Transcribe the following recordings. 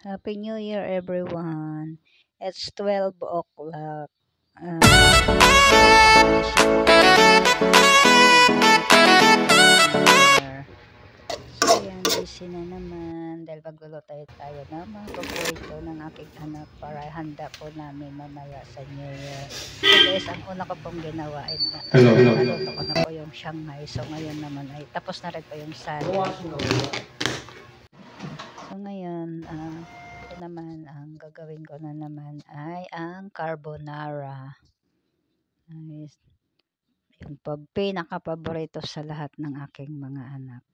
Happy New Year, everyone. It's 12 o'clock. So, yan, busy na naman dahil magluluto tayo ng mga paborito ng aking anak para handa po namin mamaya sa New Year. So guys, ang una ko pong ginawa ay naluto ko na po yung Shanghai. So ngayon naman ay tapos na rin po yung salad. So ngayon, ito naman ang gagawin ko na naman ay ang carbonara. Yung pinaka-paborito sa lahat ng aking mga anak.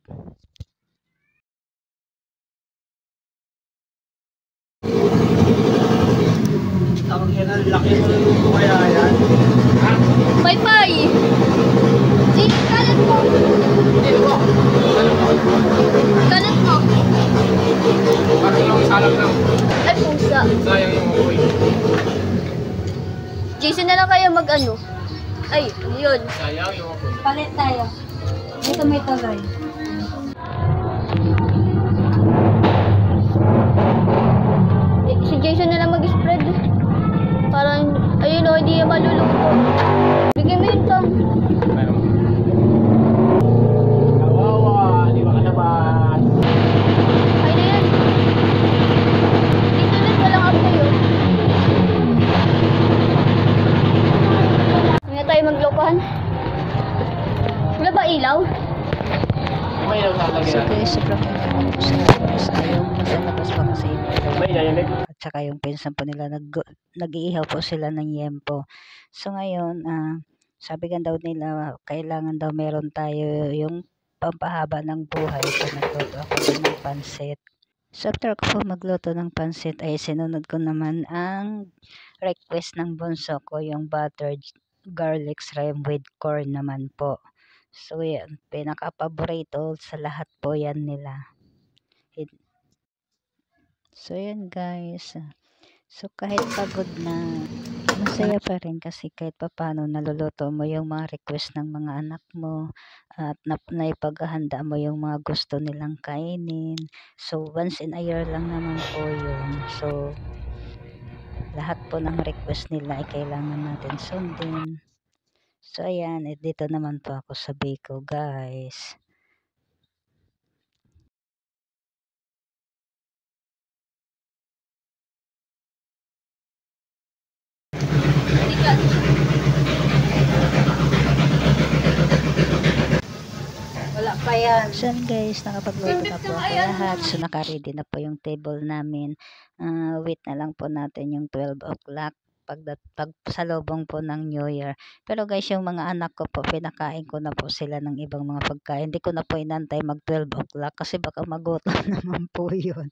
Tawag yan ang laki mo ng luto kaya yan. Ha? Bye-bye! Jake, kalat mo! Kalat mo! Parang lang salang lang. Ay, pusa. Sayang yung uwi. Jason na lang kayo mag-ano. Ay, ano yun? Sayang yung uwi. Palit tayo. Dito may tuloy. Si Jason na lang mag-spread. Parang, ayun o, hindi yung maluluto. Bigyan mo yun, Tom. Kawawa, di ba ka naman? Ay na yan. Dito na lang ako sa'yo. Hindi na tayo maglokohan. Wala ba ilaw? May lang So lalagyan. guys, sobrang kailangan ko sa labas. Ayaw nasa labas pa kasi. May layanig. At saka yung pinsan po nila, nag-iihaw po sila ng yempo. So ngayon, sabi nga daw nila, kailangan daw meron tayo yung pampahaba ng buhay. So nagluto ako ng pansit. So after ko po magluto ng pansit, ay sinunod ko naman ang request ng bunso ko, yung buttered garlic shrimp with corn naman po. So yan, pinaka-paborito sa lahat po yan nila. So yan guys. So kahit pagod na, masaya pa rin kasi kahit papano naluluto mo yung mga request ng mga anak mo at naipaghahanda mo yung mga gusto nilang kainin. So once in a year lang naman po yun. So lahat po ng request nila ay kailangan natin sundin. So ayan, dito naman po ako sa Bicol guys. Wala pa yan. So guys, nakapagluto na po ako lahat. So naka-ready na po yung table namin. Wait na lang po natin yung 12 o'clock pag salubong po ng New Year. Pero guys, yung mga anak ko po, pinakain ko na po sila ng ibang mga pagkain. Hindi ko na po inantay mag 12 o'clock kasi baka magutom naman po yun.